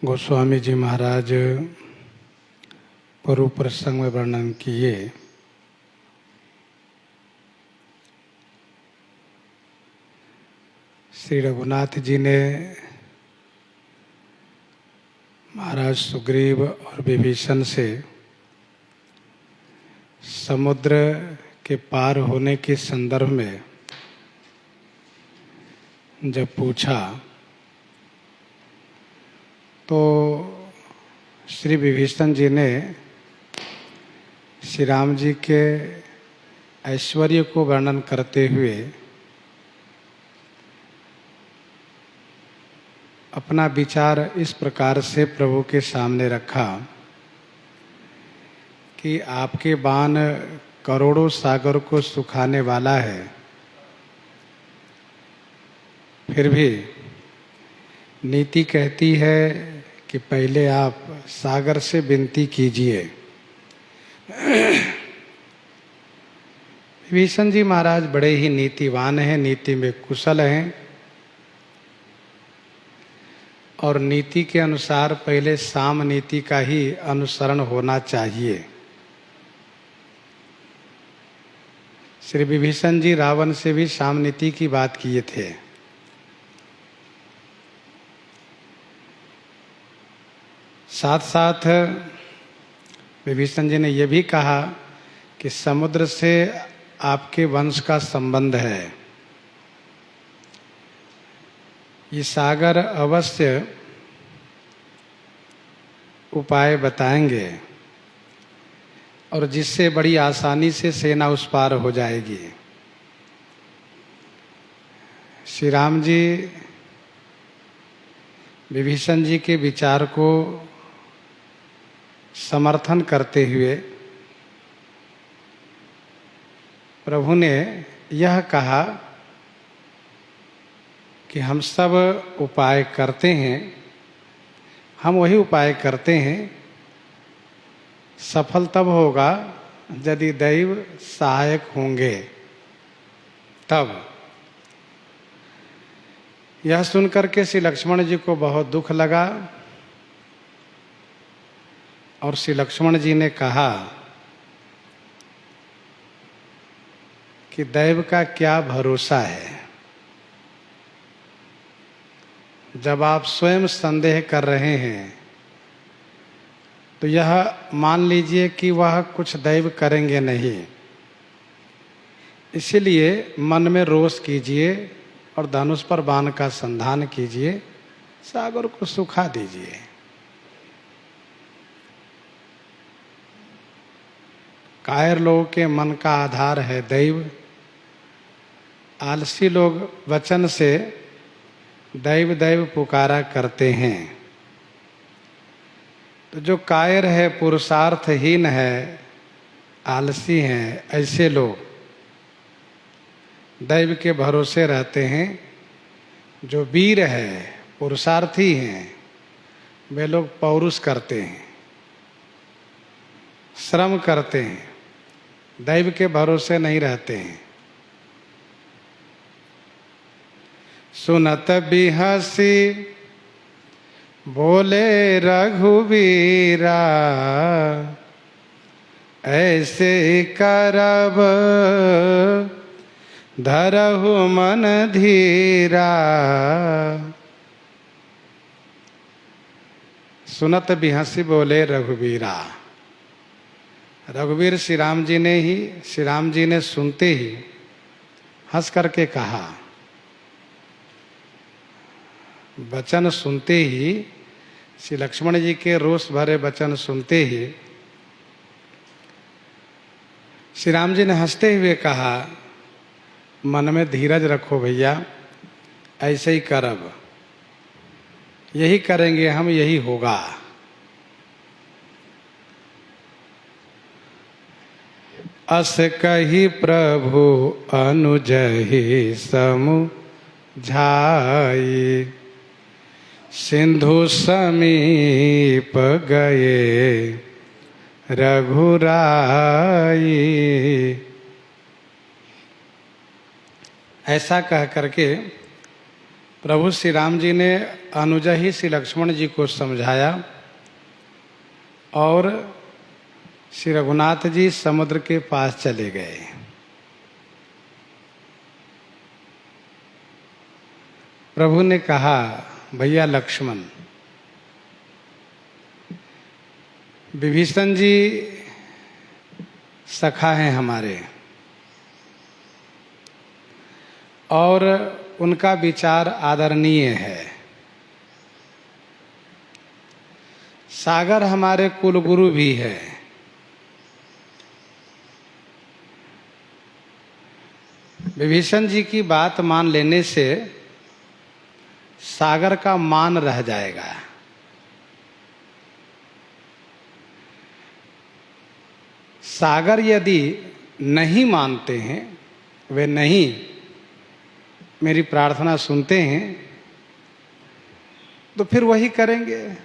गोस्वामी जी महाराज पूर्व प्रसंग में वर्णन किए। श्री रघुनाथ जी ने महाराज सुग्रीव और विभीषण से समुद्र के पार होने के संदर्भ में जब पूछा तो श्री विभीषण जी ने श्री राम जी के ऐश्वर्य को वर्णन करते हुए अपना विचार इस प्रकार से प्रभु के सामने रखा कि आपके बाण करोड़ों सागर को सुखाने वाला है, फिर भी नीति कहती है कि पहले आप सागर से विनती कीजिए। विभीषण जी महाराज बड़े ही नीतिवान हैं, नीति में कुशल हैं और नीति के अनुसार पहले साम नीति का ही अनुसरण होना चाहिए। श्री विभीषण जी रावण से भी साम नीति की बात किए थे। साथ साथ विभीषण जी ने यह भी कहा कि समुद्र से आपके वंश का संबंध है, ये सागर अवश्य उपाय बताएंगे और जिससे बड़ी आसानी से सेना उस पार हो जाएगी। श्री राम जी विभीषण जी के विचार को समर्थन करते हुए प्रभु ने यह कहा कि हम सब उपाय करते हैं, हम वही उपाय करते हैं, सफल तब होगा यदि दैव सहायक होंगे तब। यह सुनकर के श्री लक्ष्मण जी को बहुत दुख लगा और श्री लक्ष्मण जी ने कहा कि दैव का क्या भरोसा है। जब आप स्वयं संदेह कर रहे हैं तो यह मान लीजिए कि वह कुछ दैव करेंगे नहीं। इसीलिए मन में रोष कीजिए और धनुष पर बाण का संधान कीजिए, सागर को सुखा दीजिए। कायर लोगों के मन का आधार है दैव। आलसी लोग वचन से दैव दैव पुकारा करते हैं। तो जो कायर है, पुरुषार्थहीन है, आलसी हैं, ऐसे लोग दैव के भरोसे रहते हैं। जो वीर है, पुरुषार्थी हैं, वे लोग पौरुष करते हैं, श्रम करते हैं, दैव के भरोसे नहीं रहते हैं। सुनत बिहसी बोले रघुवीरा, ऐसे करब धरहु मन धीरा। सुनत बिहसी बोले रघुवीरा। रघुवीर श्री राम जी ने ही, श्री राम जी ने सुनते ही हंस करके कहा, वचन सुनते ही, श्री लक्ष्मण जी के रोष भरे वचन सुनते ही श्री राम जी ने हंसते हुए कहा, मन में धीरज रखो भैया, ऐसे ही करब, यही करेंगे हम, यही होगा। अस कही प्रभु अनुजहि समुझाई, सिंधु समीप गए रघुराई। ऐसा कह करके प्रभु श्री राम जी ने अनुजा ही श्री लक्ष्मण जी को समझाया और श्री रघुनाथ जी समुद्र के पास चले गए। प्रभु ने कहा, भैया लक्ष्मण, विभीषण जी सखा हैं हमारे और उनका विचार आदरणीय है। सागर हमारे कुलगुरु भी है। विभीषण जी की बात मान लेने से सागर का मान रह जाएगा। सागर यदि नहीं मानते हैं, वे नहीं मेरी प्रार्थना सुनते हैं, तो फिर वही करेंगे।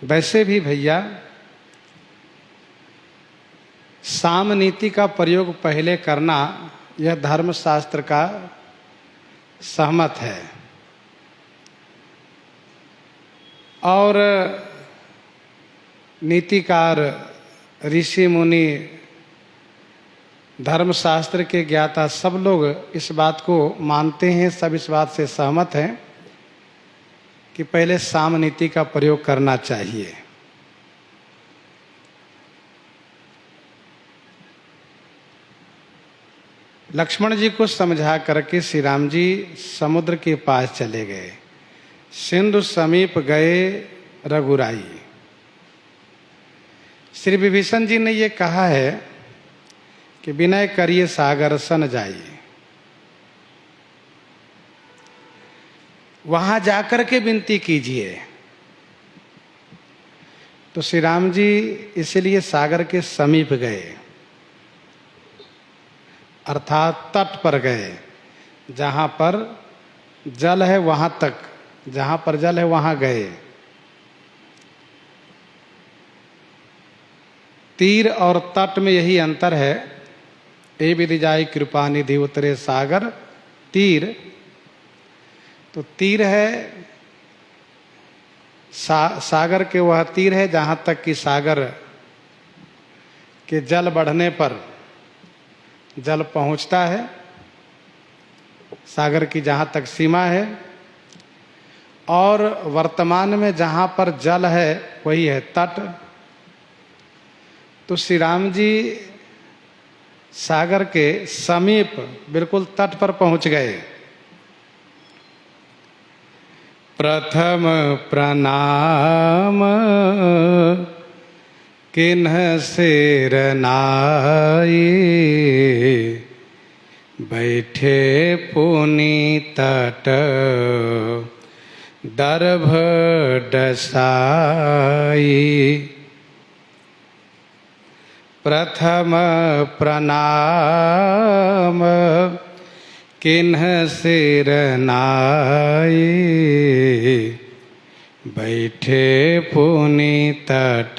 वैसे भी भैया साम नीति का प्रयोग पहले करना यह धर्मशास्त्र का सहमत है। और नीतिकार, ऋषि मुनि, धर्मशास्त्र के ज्ञाता सब लोग इस बात को मानते हैं, सब इस बात से सहमत हैं कि पहले साम नीति का प्रयोग करना चाहिए। लक्ष्मण जी को समझा करके श्री राम जी समुद्र के पास चले गए। सिंधु समीप गए रघुराई। श्री विभीषण जी ने ये कहा है कि विनय करिए सागर सन जाइए। वहां जाकर के विनती कीजिए। तो श्री राम जी इसलिए सागर के समीप गए, अर्थात तट पर गए। जहां पर जल है वहां तक, जहां पर जल है वहां गए। तीर और तट में यही अंतर है। ए विधि जाई कृपा निधि उतरे सागर तीर। तो तीर है सागर के, वह तीर है जहां तक कि सागर के जल बढ़ने पर जल पहुंचता है। सागर की जहां तक सीमा है। और वर्तमान में जहां पर जल है वही है तट। तो श्री राम जी सागर के समीप बिल्कुल तट पर पहुंच गए। प्रथम प्रणाम किन्ह सिर नाई, बैठे पुनि तट दर्भ डसाई। प्रथम प्रणाम किन्ह सिर नाई, बैठे पुनि तट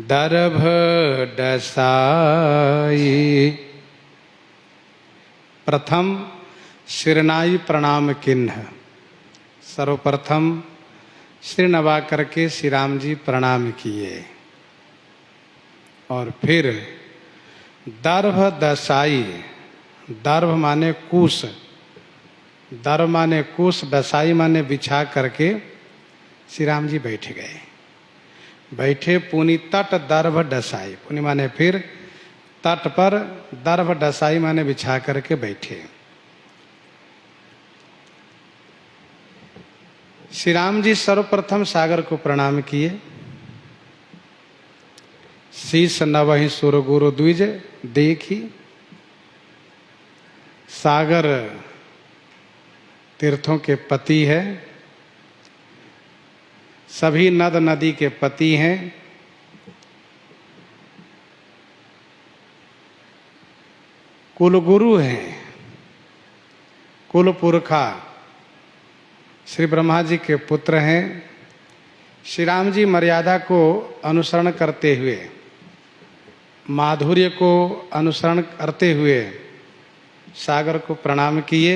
दर्भ डसाई। प्रथम सिरनाई प्रणाम किन्ह। सर्वप्रथम सिर नवा करके श्री राम जी प्रणाम किए और फिर दर्भ दसाई। दर्भ माने कुश, दर्भ माने कुश, दसाई माने बिछा करके श्री राम जी बैठ गए। बैठे पुनि तट दर्भ डसाई। पुनि माने फिर तट पर, दर्भ डसाई माने बिछा करके बैठे। श्री राम जी सर्वप्रथम सागर को प्रणाम किए। शीश नवहि सुर गुरु द्विज देखी। सागर तीर्थों के पति है, सभी नद नदी के पति हैं। कुलगुरु हैं, कुल पुरखा श्री ब्रह्मा जी के पुत्र हैं। श्री राम जी मर्यादा को अनुसरण करते हुए, माधुर्य को अनुसरण करते हुए सागर को प्रणाम किए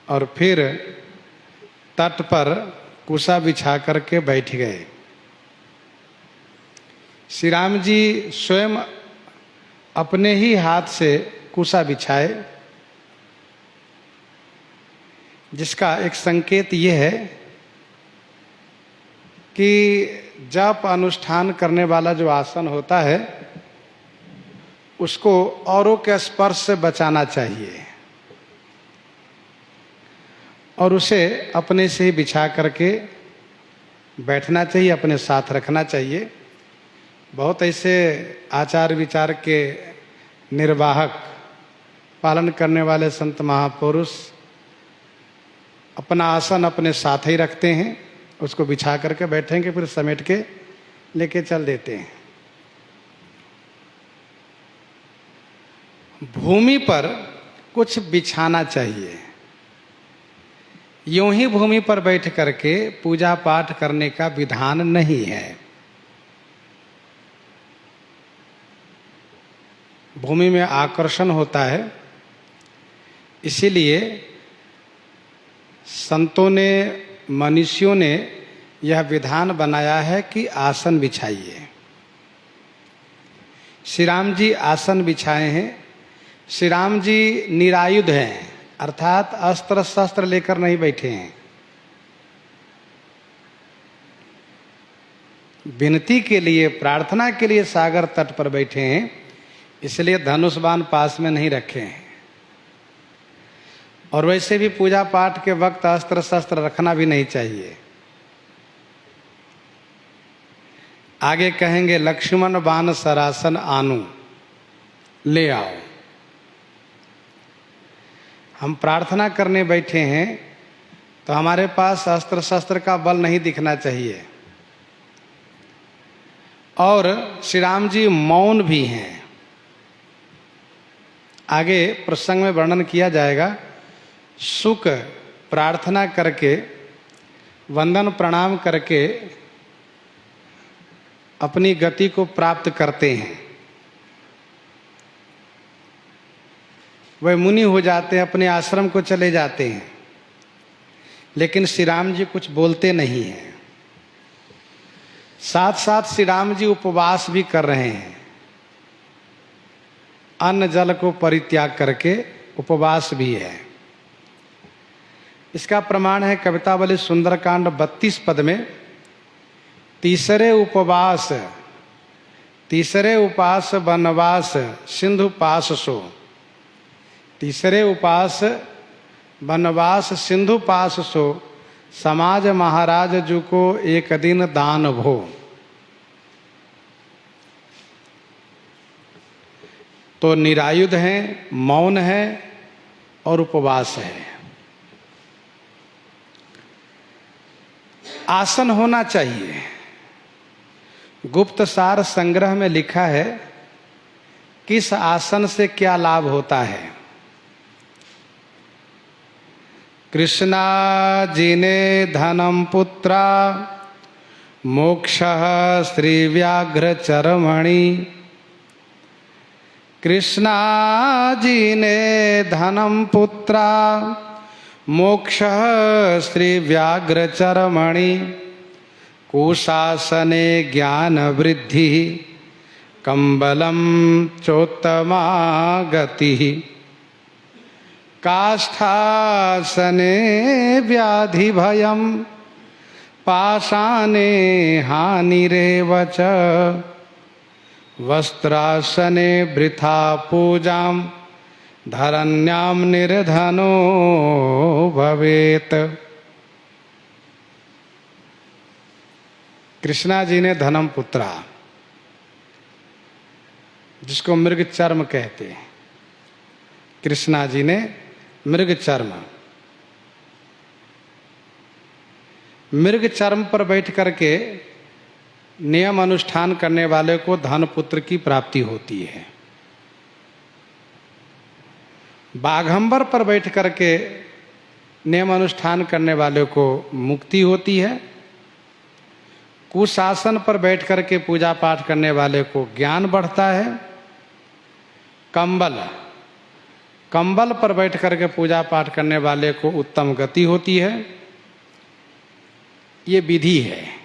और फिर तट पर कुशा बिछा करके बैठ गए। श्री राम जी स्वयं अपने ही हाथ से कुशा बिछाए, जिसका एक संकेत ये है कि जप अनुष्ठान करने वाला जो आसन होता है उसको औरों के स्पर्श से बचाना चाहिए और उसे अपने से ही बिछा करके बैठना चाहिए, अपने साथ रखना चाहिए। बहुत ऐसे आचार विचार के निर्वाहक, पालन करने वाले संत महापुरुष अपना आसन अपने साथ ही रखते हैं, उसको बिछा करके बैठेंगे, फिर समेट के लेके चल देते हैं। भूमि पर कुछ बिछाना चाहिए। यूं ही भूमि पर बैठ करके पूजा पाठ करने का विधान नहीं है। भूमि में आकर्षण होता है, इसीलिए संतों ने, मनीषियों ने यह विधान बनाया है कि आसन बिछाइए। श्री राम जी आसन बिछाए हैं। श्री राम जी निरायुध हैं, अर्थात अस्त्र शस्त्र लेकर नहीं बैठे हैं। विनती के लिए, प्रार्थना के लिए सागर तट पर बैठे हैं, इसलिए धनुष बाण पास में नहीं रखे हैं। और वैसे भी पूजा पाठ के वक्त अस्त्र शस्त्र रखना भी नहीं चाहिए। आगे कहेंगे लक्ष्मण बाण सरासन आनु, ले आओ। हम प्रार्थना करने बैठे हैं तो हमारे पास अस्त्र शस्त्र का बल नहीं दिखना चाहिए। और श्री राम जी मौन भी हैं। आगे प्रसंग में वर्णन किया जाएगा। सुख प्रार्थना करके, वंदन प्रणाम करके अपनी गति को प्राप्त करते हैं। वह मुनि हो जाते हैं, अपने आश्रम को चले जाते हैं। लेकिन श्री राम जी कुछ बोलते नहीं हैं। साथ साथ श्री राम जी उपवास भी कर रहे हैं। अन्न जल को परित्याग करके उपवास भी है। इसका प्रमाण है कवितावली सुंदरकांड 32 पद में, तीसरे उपास वनवास सिंधु पास सो। तीसरे उपास वनवास सिंधु पास सो, समाज महाराज जू को एक दिन दान भो। तो निरायुध हैं, मौन है और उपवास है। आसन होना चाहिए। गुप्त सार संग्रह में लिखा है किस आसन से क्या लाभ होता है। कृष्णा जिने धनम पुत्रा मोक्षः श्री व्याघ्र चरमणि। कृष्णा जिने धनम पुत्रा मोक्षः श्री व्याघ्र चरमणि। कुशासने ज्ञान वृद्धि कंबलम चोत्तमा गति। काष्ठासने व्याधि भयम पाषाणे हानिरेव च। वस्त्रासने वृथा पूजाम धरण्याम निर्धनो भवेत। कृष्णा जी ने धनम पुत्रा, जिसको मृग चर्म कहते हैं, कृष्णा जी ने मृग चर्म, मृग चर्म पर बैठ करके नियम अनुष्ठान करने वाले को धन पुत्र की प्राप्ति होती है। बाघंबर पर बैठ करके नियम अनुष्ठान करने वाले को मुक्ति होती है। कुशासन पर बैठ करके पूजा पाठ करने वाले को ज्ञान बढ़ता है। कंबल पर बैठ करके पूजा पाठ करने वाले को उत्तम गति होती है। ये विधि है।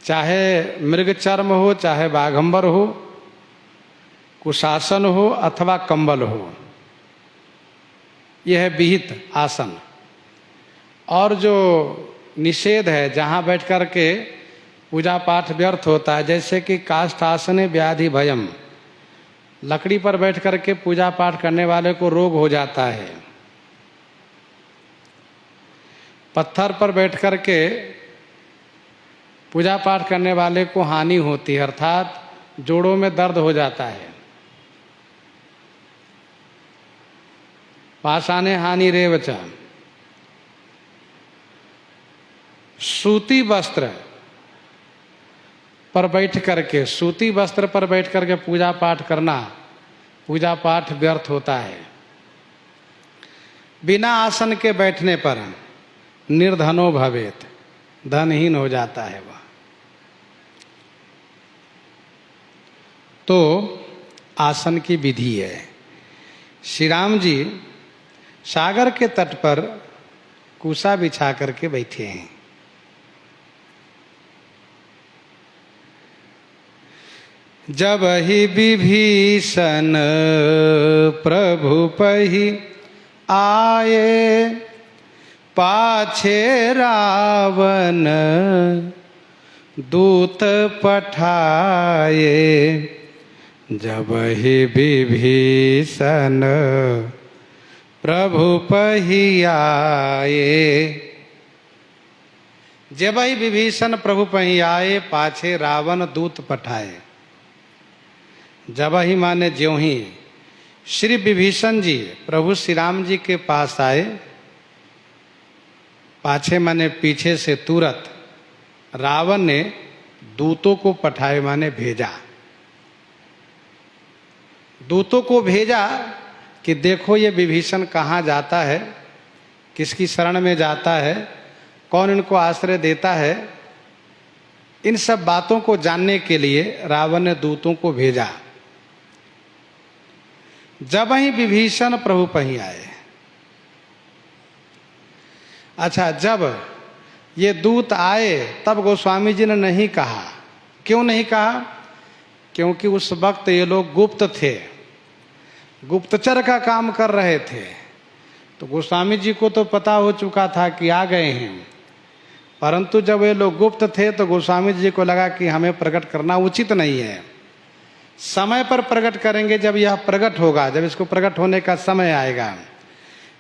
चाहे मृग चर्म हो, चाहे बाघंबर हो, कुशासन हो अथवा कंबल हो, यह है विहित आसन। और जो निषेध है, जहाँ बैठ कर के पूजा पाठ व्यर्थ होता है, जैसे कि काष्ठासने व्याधि भयम, लकड़ी पर बैठ कर के पूजा पाठ करने वाले को रोग हो जाता है। पत्थर पर बैठ कर के पूजा पाठ करने वाले को हानि होती है, अर्थात जोड़ों में दर्द हो जाता है। पाषाणे हानि रेवच। सूती वस्त्र पर बैठ करके, सूती वस्त्र पर बैठ करके पूजा पाठ करना, पूजा पाठ व्यर्थ होता है। बिना आसन के बैठने पर निर्धनो भवेत, धनहीन हो जाता है वह। तो आसन की विधि है। श्री राम जी सागर के तट पर कुसा बिछा करके बैठे हैं। जब ही विभीषण प्रभु पही आए, पाछे रावण दूत पठाए। जब ही विभीषण प्रभु पही आए, जब ही विभीषण प्रभु पही आए, पाछे रावण दूत पठाए। जब ही माने ज्यों ही श्री विभीषण जी प्रभु श्री राम जी के पास आए, पाछे माने पीछे से तुरंत रावण ने दूतों को पठाए माने भेजा। दूतों को भेजा कि देखो ये विभीषण कहाँ जाता है, किसकी शरण में जाता है, कौन इनको आश्रय देता है। इन सब बातों को जानने के लिए रावण ने दूतों को भेजा। जब ही विभीषण प्रभु पही आए। अच्छा, जब ये दूत आए तब गोस्वामी जी ने नहीं कहा। क्यों नहीं कहा? क्योंकि उस वक्त ये लोग गुप्त थे, गुप्तचर का काम कर रहे थे। तो गोस्वामी जी को तो पता हो चुका था कि आ गए हैं, परंतु जब ये लोग गुप्त थे तो गोस्वामी जी को लगा कि हमें प्रकट करना उचित नहीं है। समय पर प्रकट करेंगे, जब यह प्रकट होगा, जब इसको प्रकट होने का समय आएगा।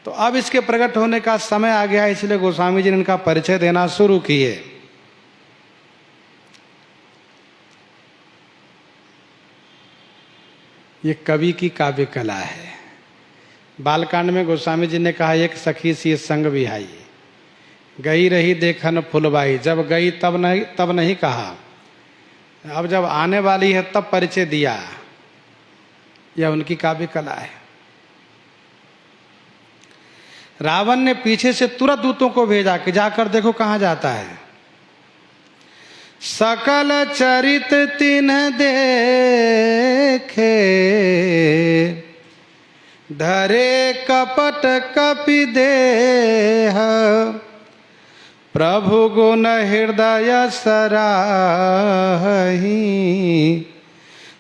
तो अब इसके प्रकट होने का समय आ गया, इसलिए गोस्वामी जी ने इनका परिचय देना शुरू किए। ये कवि की काव्य कला है। बालकांड में गोस्वामी जी ने कहा, एक सखी सी संग विहाई, गई रही देखन फुलबाई। जब गई तब नहीं कहा, अब जब आने वाली है तब परिचय दिया। यह उनकी काव्य कला है। रावण ने पीछे से तुरंत दूतों को भेजा कि जाकर देखो कहाँ जाता है। सकल चरित तिन्ह देखे, धरे कपट कपि देह। प्रभु गुण हृदय सराही,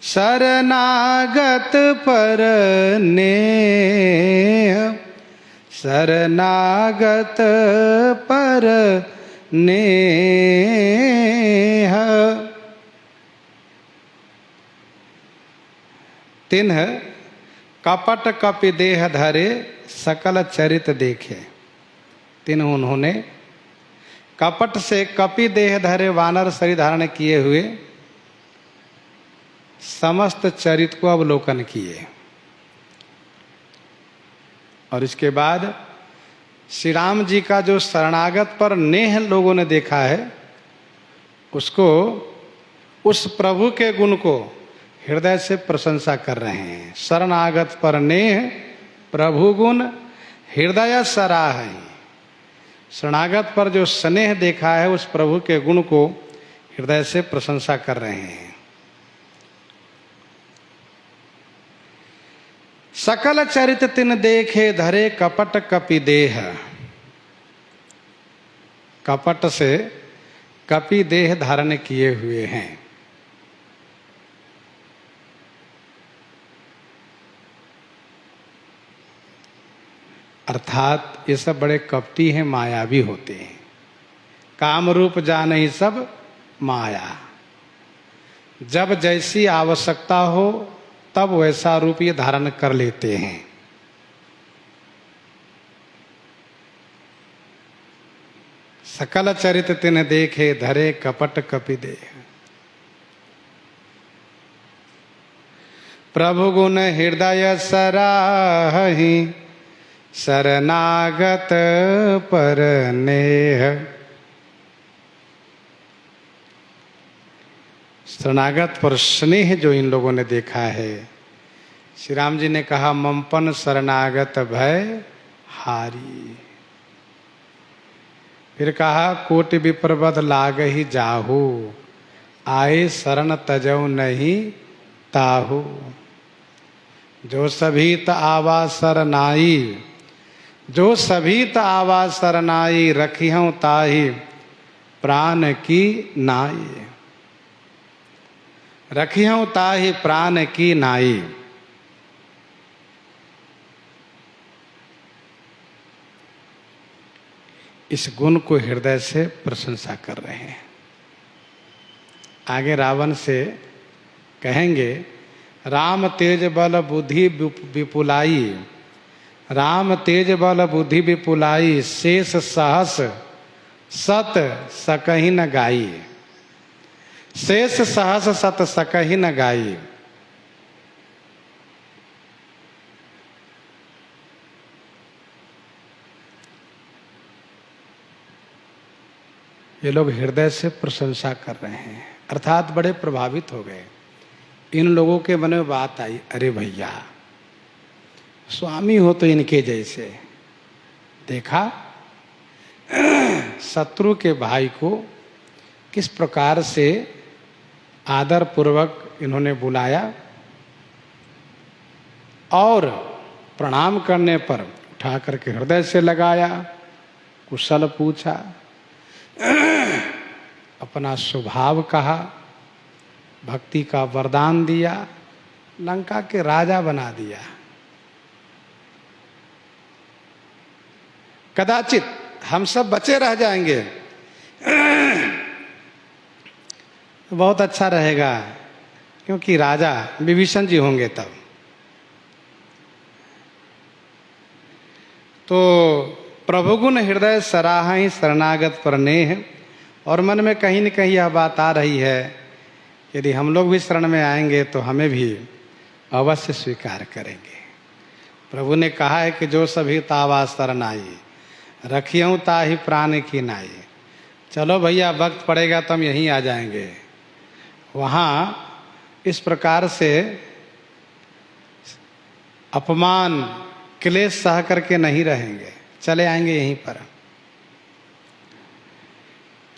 शरणागत पर नेह। शरणागत पर नेह। तिन्ह कपट कपि देह धरे, सकल चरित देखे। तिन्ह उन्होंने कपट से कपि देह धरे, वानर शरीर धारण किए हुए समस्त चरित को अवलोकन किए। और इसके बाद श्री राम जी का जो शरणागत पर नेह लोगों ने देखा है, उसको, उस प्रभु के गुण को हृदय से प्रशंसा कर रहे हैं। शरणागत पर नेह प्रभु गुण हृदय सराहहि। शरणागत पर जो स्नेह देखा है, उस प्रभु के गुण को हृदय से प्रशंसा कर रहे हैं। सकल चरित तिन देखे धरे कपट कपि देह। कपट से कपि देह धारण किए हुए हैं। अर्थात ये सब बड़े कपटी हैं, मायावी होते हैं। काम रूप जाने सब माया। जब जैसी आवश्यकता हो तब वैसा रूप ये धारण कर लेते हैं। सकल चरित तिन देखे धरे कपट कपि देह। प्रभु गुण हृदय सराहि शरणागत पर नेह। शरणागत पर स्नेह जो इन लोगों ने देखा है, श्री राम जी ने कहा ममपन शरणागत भय हारी। फिर कहा कोटि विप्रबध लाग ही जाहू, आए शरण तजौ नहीं ताहू। जो सभीत आवा सरनाई, जो सभीत आवा सरनाई, रखिहूं ताहि प्राण की नाई। रखिहूं ताहि प्राण की नाई। इस गुण को हृदय से प्रशंसा कर रहे हैं। आगे रावण से कहेंगे राम तेज बल बुद्धि विपुलाई, राम तेज बल बुद्धि विपुलाई, शेष सहस सत सकहि न गाई। शेष सहस सत सकहि न गाई। ये लोग हृदय से प्रशंसा कर रहे हैं, अर्थात बड़े प्रभावित हो गए। इन लोगों के मन में बात आई, अरे भैया स्वामी हो तो इनके जैसे। देखा शत्रु के भाई को किस प्रकार से आदर पूर्वक इन्होंने बुलाया और प्रणाम करने पर उठा करके हृदय से लगाया, कुशल पूछा, अपना स्वभाव कहा, भक्ति का वरदान दिया, लंका के राजा बना दिया। कदाचित हम सब बचे रह जाएंगे तो बहुत अच्छा रहेगा, क्योंकि राजा विभीषण जी होंगे तब। तो प्रभु गुण हृदय सराहि शरणागत पर नेह। और मन में कहीं न कहीं यह बात आ रही है, यदि हम लोग भी शरण में आएंगे तो हमें भी अवश्य स्वीकार करेंगे। प्रभु ने कहा है कि जो सभी तावा शरण आई, रखियूं ताहि प्राण की नाई। चलो भैया वक्त पड़ेगा तो हम यहीं आ जाएंगे। वहाँ इस प्रकार से अपमान क्लेश सह करके नहीं रहेंगे, चले आएंगे यहीं पर।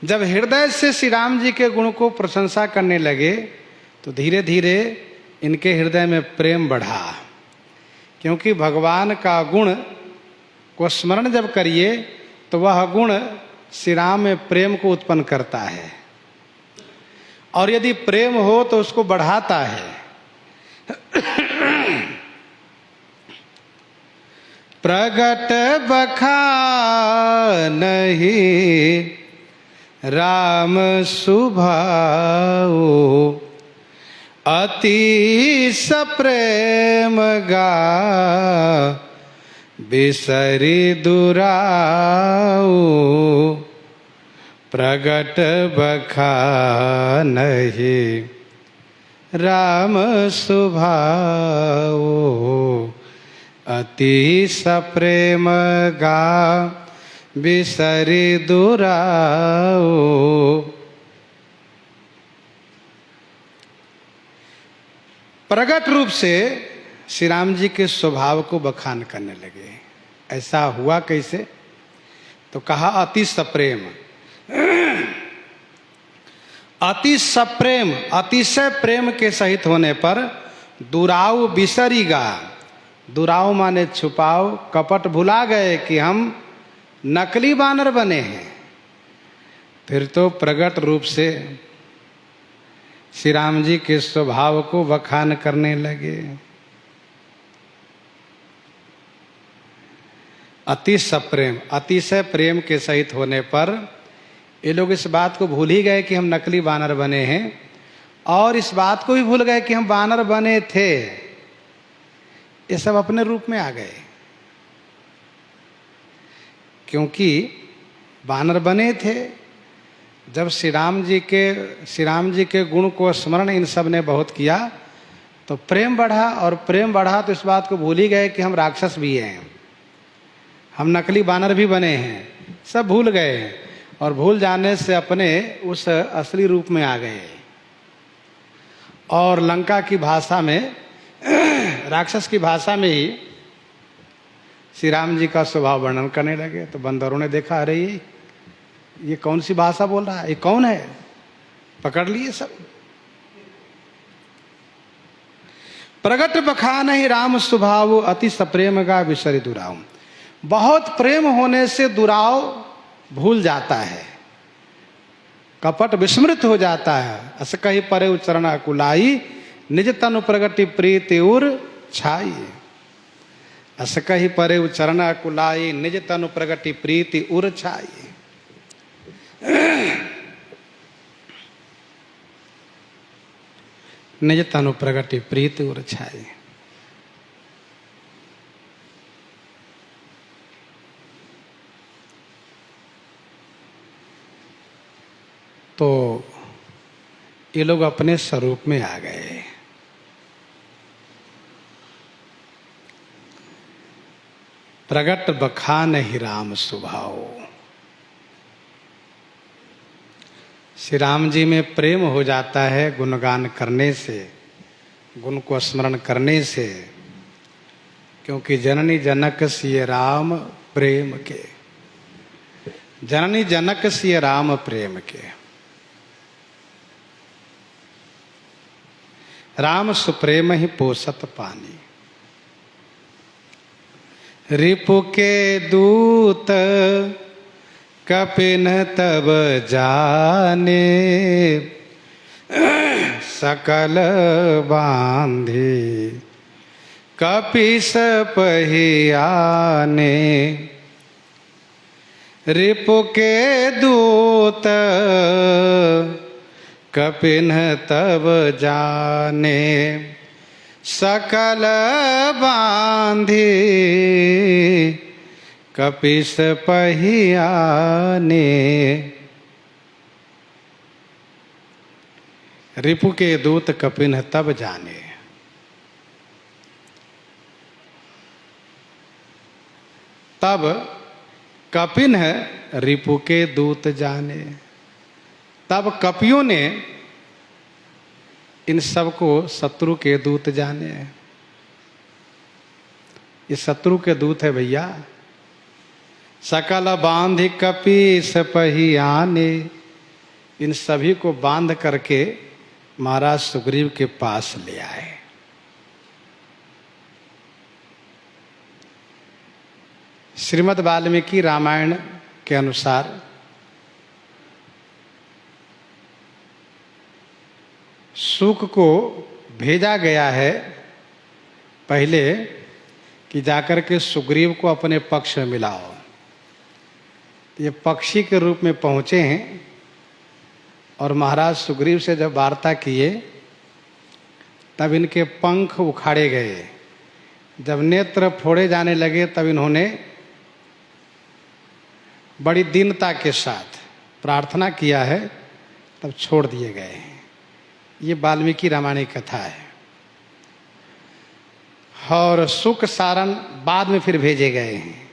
जब हृदय से श्री राम जी के गुण को प्रशंसा करने लगे तो धीरे धीरे इनके हृदय में प्रेम बढ़ा, क्योंकि भगवान का गुण को स्मरण जब करिए तो वह गुण श्री राम में प्रेम को उत्पन्न करता है, और यदि प्रेम हो तो उसको बढ़ाता है। प्रगट बखानहि राम सुभाऊ, अति सप्रेम गा बिसरि दुराऊ। प्रगट बखानहि राम सुभाऊ, अति सप्रेम गा बिसरि दुराऊ। प्रगट रूप से श्री राम जी के स्वभाव को बखान करने लगे। ऐसा हुआ कैसे? तो कहा अति सप्रेम। अति सप्रेम, अतिशय प्रेम के सहित होने पर दुराऊ बिसरिगा, दुराव माने छुपाओ, कपट भुला गए कि हम नकली बानर बने हैं। फिर तो प्रकट रूप से श्री राम जी के स्वभाव को बखान करने लगे। अतिशय प्रेम, अतिशय प्रेम के सहित होने पर ये लोग इस बात को भूल ही गए कि हम नकली बानर बने हैं, और इस बात को भी भूल गए कि हम बानर बने थे। ये सब अपने रूप में आ गए, क्योंकि बानर बने थे। जब श्री राम जी के गुण को स्मरण इन सब ने बहुत किया तो प्रेम बढ़ा, और प्रेम बढ़ा तो इस बात को भूल ही गए कि हम राक्षस भी हैं, हम नकली बानर भी बने हैं। सब भूल गए, और भूल जाने से अपने उस असली रूप में आ गए, और लंका की भाषा में राक्षस की भाषा में ही श्री राम जी का स्वभाव वर्णन करने लगे। तो बंदरों ने देखा, अरे ये कौन सी भाषा बोल रहा है, ये कौन है? पकड़ लिए सब। प्रगट बखान ही राम स्वभाव, अति सप्रेम का विसरि दुराव। बहुत प्रेम होने से दुराव भूल जाता है, कपट विस्मृत हो जाता है। अस कही परे उच्चरण अकुलाई, निज तनु प्रगति प्रीति उर छाई। अस कही परे उच्चरण अकुलाई, निज तनु प्रगति प्रीति उर छाई। निज तनु प्रगति प्रीति उर छाई। तो ये लोग अपने स्वरूप में आ गए। प्रगट बखान ही राम स्वभाव। श्री राम जी में प्रेम हो जाता है गुणगान करने से, गुण को स्मरण करने से, क्योंकि जननी जनक सिय राम प्रेम के, जननी जनक सिय राम प्रेम के। राम सुप्रेम ही पोसत पानी, रिपु के दूत कपिन तब जाने, सकल बांधे कपिस पहियाने। रिपु के दूत कपिन तब जाने, सकल बांधे कपिस पहियाने। रिपु के दूत कपिन तब जाने। तब कपिन रिपु के दूत जाने। तब कपियों ने इन सबको शत्रु के दूत जाने। ये शत्रु के दूत है भैया। सकल बांध कपीस पहियाने, इन सभी को बांध करके महाराज सुग्रीव के पास ले आए। श्रीमद् वाल्मीकि रामायण के अनुसार शुक को भेजा गया है पहले कि जाकर के सुग्रीव को अपने पक्ष में मिलाओ। ये पक्षी के रूप में पहुँचे हैं और महाराज सुग्रीव से जब वार्ता किए तब इनके पंख उखाड़े गए। जब नेत्र फोड़े जाने लगे तब इन्होंने बड़ी दीनता के साथ प्रार्थना किया है, तब छोड़ दिए गए हैं। ये वाल्मीकि रामायण की कथा है। और सुक सारण बाद में फिर भेजे गए हैं,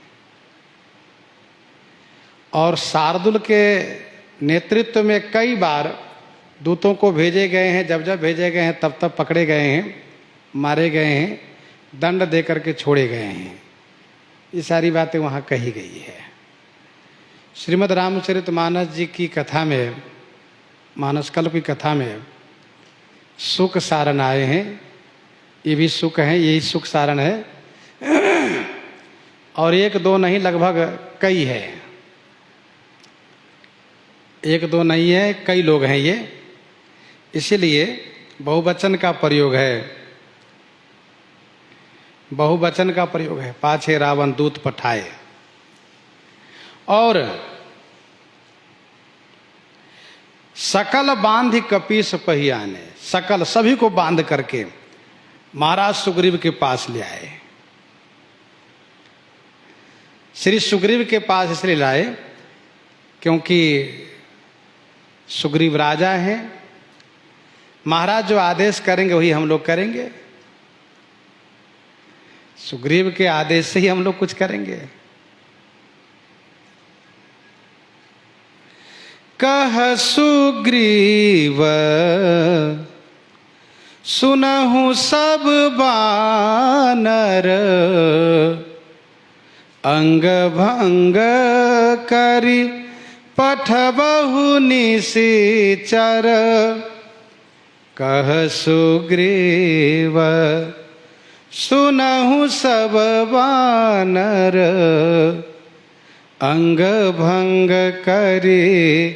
और शार्दुल के नेतृत्व में कई बार दूतों को भेजे गए हैं। जब जब भेजे गए हैं तब तब पकड़े गए हैं, मारे गए हैं, दंड दे करके छोड़े गए हैं। ये सारी बातें वहाँ कही गई है। श्रीमद् रामचरितमानस जी की कथा में, मानसकल्प की कथा में सुक सारण आए हैं। ये भी सुक हैं, यही सुक सारण है। और एक दो नहीं, लगभग कई है। एक दो नहीं है, कई लोग हैं ये, इसीलिए बहुवचन का प्रयोग है। बहुवचन का प्रयोग है। पाछे रावण दूत पठाए। और सकल बांध कपीस पहियाने, सकल सभी को बांध करके महाराज सुग्रीव के पास ले आए। श्री सुग्रीव के पास इसलिए लाए क्योंकि सुग्रीव राजा हैं। महाराज जो आदेश करेंगे वही हम लोग करेंगे। सुग्रीव के आदेश से ही हम लोग कुछ करेंगे। कह सुग्रीव सुनहु सब बानर, अंग भंग करी पठबहु निशिचर। कह सुग्रीव सुनहु सब बानर, अंग भंग करी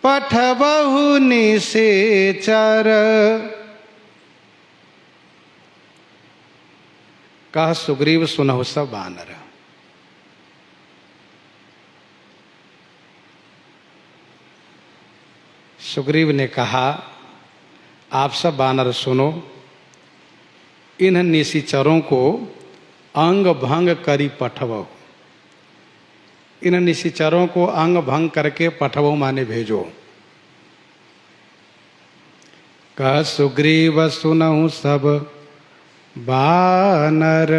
पठबहु निशिचर। कह सुग्रीव सुनहु सब बानर। सुग्रीव ने कहा, आप सब बानर सुनो, इन निशिचरों को अंग भंग करी पठवो। इन निशिचरों को अंग भंग करके पठवो माने भेजो। कह सुग्रीव सुनहु सब बानर।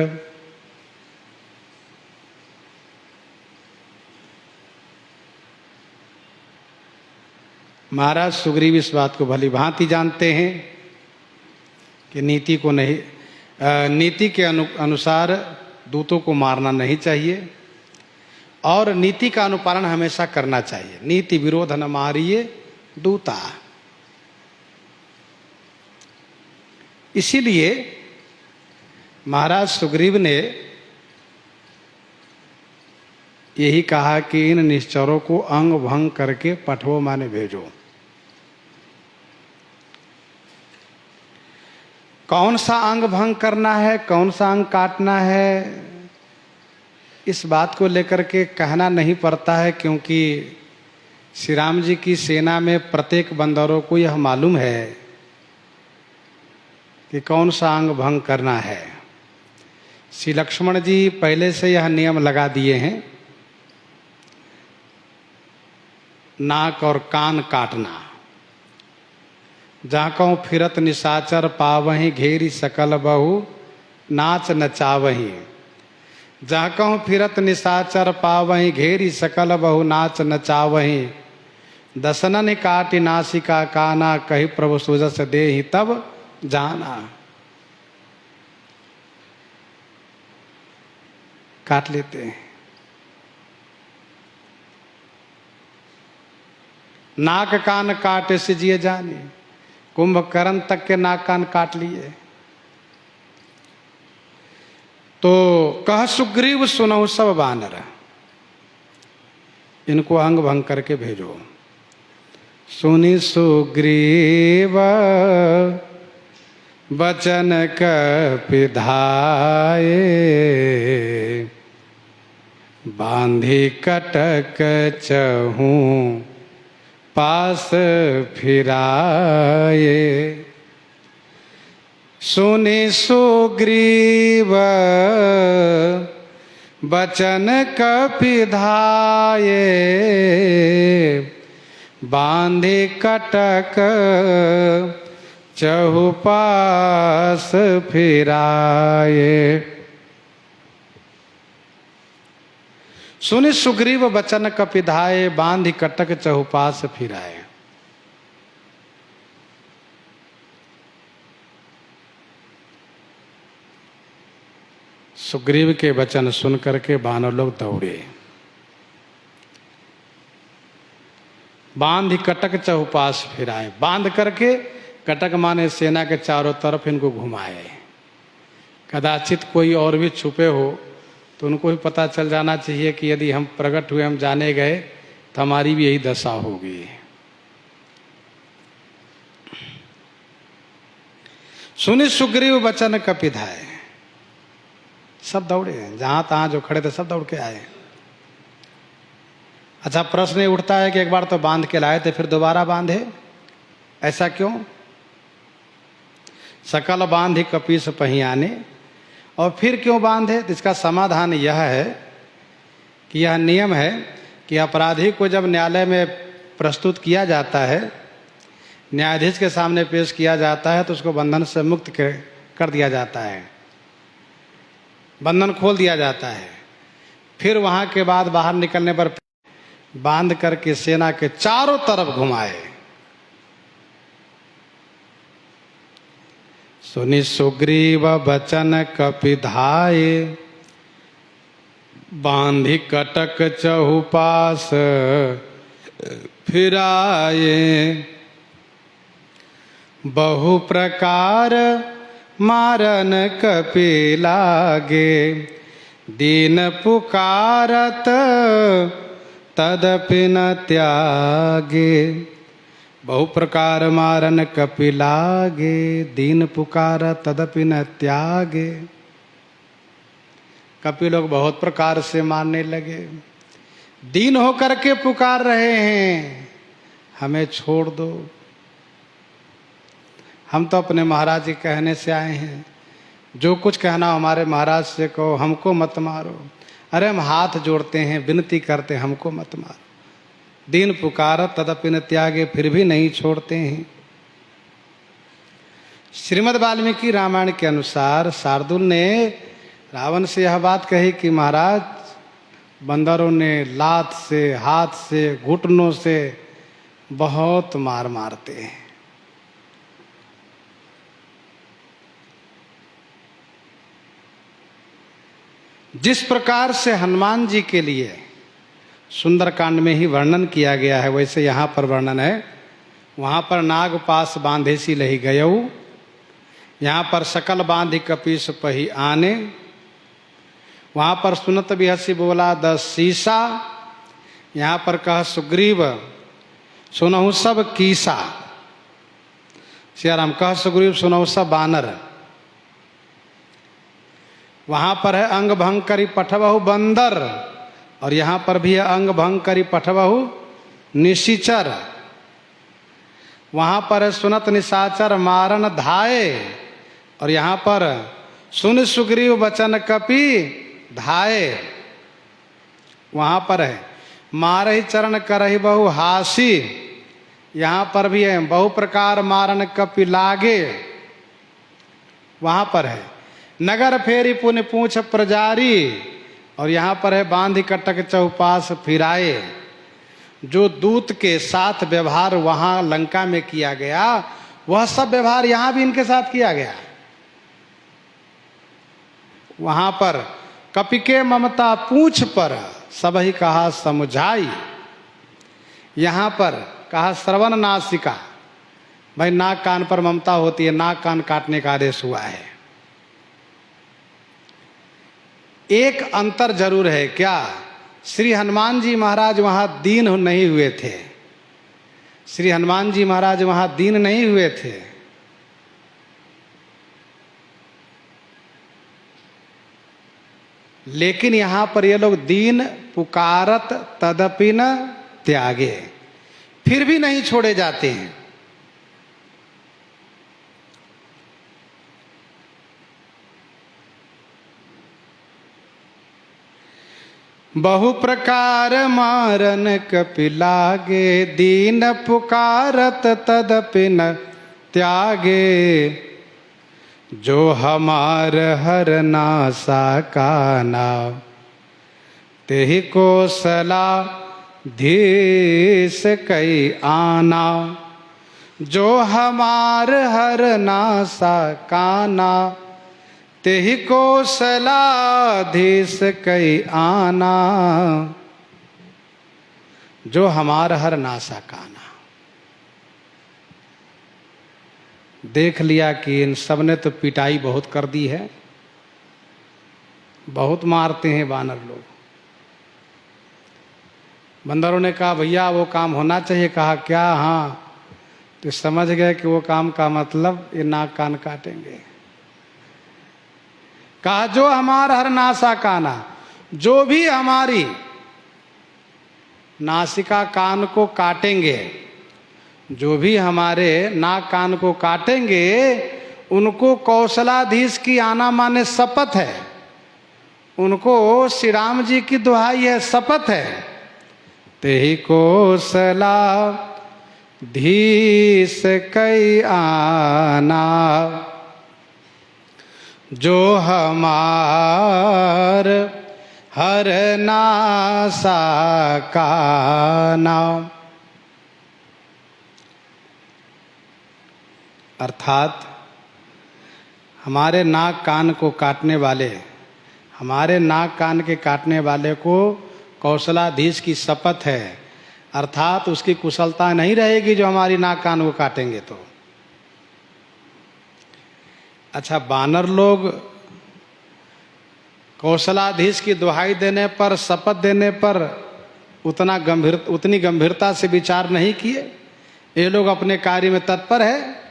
महाराज सुग्रीव इस बात को भली भांति जानते हैं कि नीति को नहीं, नीति के अनुसार दूतों को मारना नहीं चाहिए और नीति का अनुपालन हमेशा करना चाहिए। नीति विरोध न मारिए दूता। इसीलिए महाराज सुग्रीव ने यही कहा कि इन निश्चरों को अंग भंग करके पठवो माने भेजो। कौन सा अंग भंग करना है, कौन सा अंग काटना है, इस बात को लेकर के कहना नहीं पड़ता है, क्योंकि श्री राम जी की सेना में प्रत्येक बंदरों को यह मालूम है कि कौन सा अंग भंग करना है। श्री लक्ष्मण जी पहले से यह नियम लगा दिए हैं, नाक और कान काटना। जहाँ कहूँ फिरत निशाचर पावहीं, घेरी सकल बहु नाच नचावहीं। जहाँ कहूँ फिरत निशाचर पावहीं, घेरी सकल बहु नाच नचावहीं। दसनन काटि नासिका काना, कही प्रभु सुजस देहि तब जाना। काट लेते हैं। नाक कान काटे सिजिए जाने, कुंभकर्ण तक के नाक कान काट लिए। तो कह सुग्रीव सुनहु सब बानर, इनको अंग भंग करके भेजो। सुनि सुग्रीव बचन कपिधाये, बांधी कटक चहूँ पास फिराए। सुनि सुग्रीव बचन कपिधाये, बांधे कटक चहुपास फिराए। सुनि सुग्रीव बचन कपिधाये, बांधि कटक चहुपास फिराए। सुग्रीव के वचन सुन करके वानर लोग दौड़े। बांध कटक चहुपास फिराए, बांध करके कटक माने सेना के चारों तरफ इनको घुमाए। कदाचित कोई और भी छुपे हो तो उनको भी पता चल जाना चाहिए कि यदि हम प्रकट हुए, हम जाने गए, तो हमारी भी यही दशा होगी। सुनि सुग्रीव बचन कपिधाय, सब दौड़े, जहां तहां जो खड़े थे सब दौड़ के आए। अच्छा, प्रश्न ये उठता है कि एक बार तो बांध के लाए थे, फिर दोबारा बांधे, ऐसा क्यों? सकल बांध कपीस पहियाने, और फिर क्यों बांधे? तो इसका समाधान यह है कि यह नियम है कि अपराधी को जब न्यायालय में प्रस्तुत किया जाता है, न्यायाधीश के सामने पेश किया जाता है, तो उसको बंधन से मुक्त कर दिया जाता है, बंधन खोल दिया जाता है। फिर वहां के बाद बाहर निकलने पर बांध करके सेना के चारों तरफ घुमाए। सुनि सुग्रीव बचन कपिधाय, बांधि कटक चहुपास फिराए। बहु प्रकार मारन कपि लागे, दीन पुकारत तदपि न त्यागे। बहु प्रकार मारन कपि लागे, दीन पुकारत तदपि न त्यागे। कपि लोग बहुत प्रकार से मारने लगे, दीन होकर के पुकार रहे हैं, हमें छोड़ दो, हम तो अपने महाराज के कहने से आए हैं, जो कुछ कहना हमारे महाराज से कहो, हमको मत मारो। अरे हम हाथ जोड़ते हैं, विनती करते हैं, हमको मत मारो। दीन पुकारत तदपि न त्यागे, फिर भी नहीं छोड़ते हैं। श्रीमद् वाल्मीकि रामायण के अनुसार शार्दुल ने रावण से यह बात कही कि महाराज, बंदरों ने लात से, हाथ से, घुटनों से बहुत मार मारते हैं। जिस प्रकार से हनुमान जी के लिए सुंदरकांड में ही वर्णन किया गया है, वैसे यहाँ पर वर्णन है। वहाँ पर नाग पास बांधेसी लही गयऊ, यहाँ पर सकल बांधि कपीस पही आने, वहाँ पर सुनत बिहसी बोला 10 शीशा, यहाँ पर कह सुग्रीव सुनहु सब कीसा। सियाराम कह सुग्रीव सुनहु सब बानर। वहाँ पर है अंग भंग करी पठबहु बंदर, और यहाँ पर भी है अंग भंग करी पठबहु निशिचर। वहाँ पर है सुनत निशाचर मारन धाये, और यहाँ पर सुन सुग्रीव बचन कपि धाये। वहाँ पर है मारहि चरण करहि बहु हासी, यहाँ पर भी है बहु प्रकार मारन कपि लागे। वहाँ पर है नगर फेरी पुण्य पूछ प्रजारी, और यहाँ पर है बांधि कटक चौपास फिराए। जो दूत के साथ व्यवहार वहाँ लंका में किया गया, वह सब व्यवहार यहाँ भी इनके साथ किया गया। वहाँ पर कपि के ममता पूछ पर सबही कहा समझाई। यहाँ पर कहा श्रवण नासिका, भाई नाक कान पर ममता होती है, नाक कान काटने का आदेश हुआ है। एक अंतर जरूर है, क्या? श्री हनुमान जी महाराज वहां दीन नहीं हुए थे। श्री हनुमान जी महाराज वहां दीन नहीं हुए थे। लेकिन यहां पर ये लोग दीन पुकारत तदपि न त्यागे, फिर भी नहीं छोड़े जाते हैं। बहु प्रकार मारन कपि लागे, दीन पुकारत तदपि न त्यागे। जो हमार हर नासा काना, तेहि को सला धीस कई आना। जो हमार हर नासा काना, तेहि को सलाधीस कई आना। जो हमार हर नासा काना। देख लिया कि इन सब ने तो पिटाई बहुत कर दी है, बहुत मारते हैं बानर लोग। बंदरों ने कहा भैया वो काम होना चाहिए। कहा क्या? हाँ। तो समझ गए कि वो काम का मतलब ये नाक कान काटेंगे। कहा जो हमार हर नासा काना, जो भी हमारी नासिका कान को काटेंगे, जो भी हमारे नाक कान को काटेंगे, उनको कौशलाधीश की आना माने शपथ है, उनको श्री राम जी की दुहाई है, शपथ है। तेहि कौशलाधीश कई आना, जो हमार हर नासा काना। अर्थात हमारे नाक कान को काटने वाले, हमारे नाक कान के काटने वाले को कौशलाधीश की शपथ है, अर्थात उसकी कुशलता नहीं रहेगी जो हमारी नाक कान को काटेंगे तो। अच्छा, बानर लोग कौशलाधीश की दुहाई देने पर, शपथ देने पर उतनी गंभीरता से विचार नहीं किए। ये लोग अपने कार्य में तत्पर है।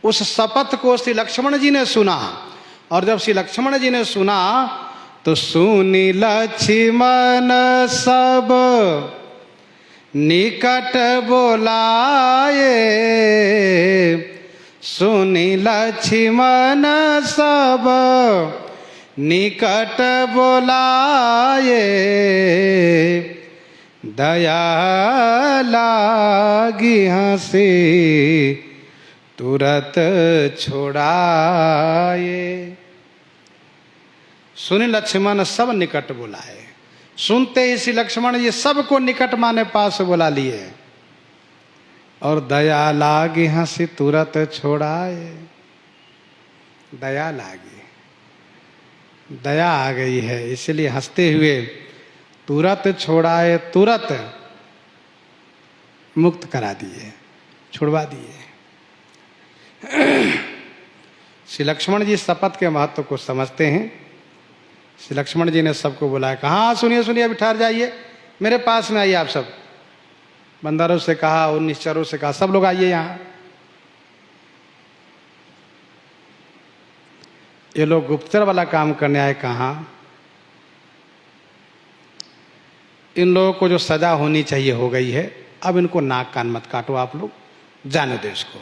उस शपथ को श्री लक्ष्मण जी ने सुना, और जब श्री लक्ष्मण जी ने सुना तो सुनी लक्ष्मण सब निकट बोलाए, सुनी लक्ष्मण सब निकट बोलाए, दया लागी हंसी तुरत छोड़ाए। सुनि लक्ष्मण सब निकट बुलाए। सुनते ही श्री लक्ष्मण जी सबको निकट माने पास बुला लिए, और दया लागी हंसी तुरत छोड़ाए। दया लागी, दया आ गई है, इसलिए हंसते हुए तुरत छोड़ाए, तुरत मुक्त करा दिए, छुड़वा दिए। श्री लक्ष्मण जी शपथ के महत्व को समझते हैं। श्री लक्ष्मण जी ने सबको बुलाया, कहा हाँ सुनिए सुनिए, अभी ठहर जाइए, मेरे पास में आइए आप सब। बंदरों से कहा और निश्चरों से कहा, सब लोग आइए यहाँ। ये लोग गुप्तचर वाला काम करने आए। कहाँ? इन लोगों को जो सजा होनी चाहिए हो गई है, अब इनको नाक कान मत काटो, आप लोग जाने दो इसको।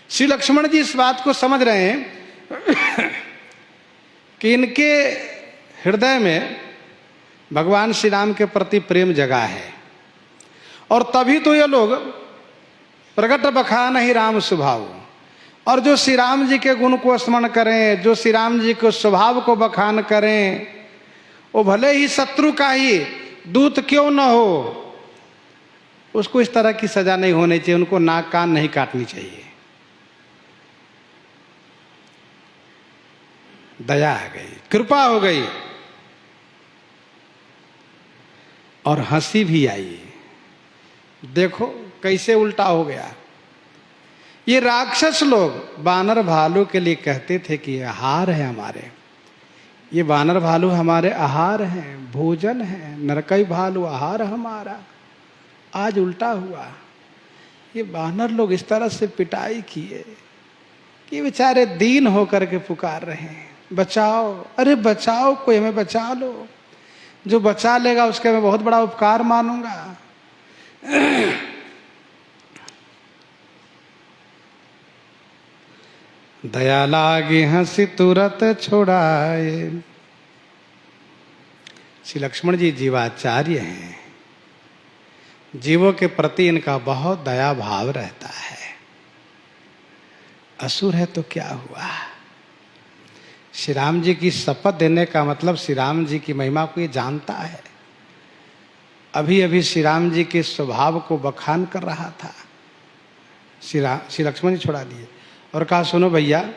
श्री लक्ष्मण जी इस बात को समझ रहे हैं कि इनके हृदय में भगवान श्री राम के प्रति प्रेम जगा है, और तभी तो ये लोग प्रगट बखान ही राम स्वभाव, और जो श्री राम जी के गुण को स्मरण करें, जो श्री राम जी के स्वभाव को बखान करें, वो भले ही शत्रु का ही दूत क्यों न हो, उसको इस तरह की सजा नहीं होनी चाहिए, उनको नाक कान नहीं काटनी चाहिए। दया आ गई, कृपा हो गई, और हंसी भी आई। देखो कैसे उल्टा हो गया। ये राक्षस लोग बानर भालू के लिए कहते थे कि ये आहार है हमारे, ये बानर भालू हमारे आहार हैं, भोजन है, नरकई भालू आहार हमारा। आज उल्टा हुआ। ये बानर लोग इस तरह से पिटाई किए कि बेचारे दीन होकर के पुकार रहे हैं, बचाओ, अरे बचाओ, कोई हमें बचा लो, जो बचा लेगा उसके मैं बहुत बड़ा उपकार मानूंगा। दया लागी हंसी तुरत छोड़ाए। श्री लक्ष्मण जी जीवाचार्य हैं, जीवों के प्रति इनका बहुत दया भाव रहता है। असुर है तो क्या हुआ, श्री राम जी की शपथ देने का मतलब श्री राम जी की महिमा को ये जानता है। अभी अभी श्री राम जी के स्वभाव को बखान कर रहा था। श्री लक्ष्मण जी छोड़ा दिए और कहा सुनो भैया,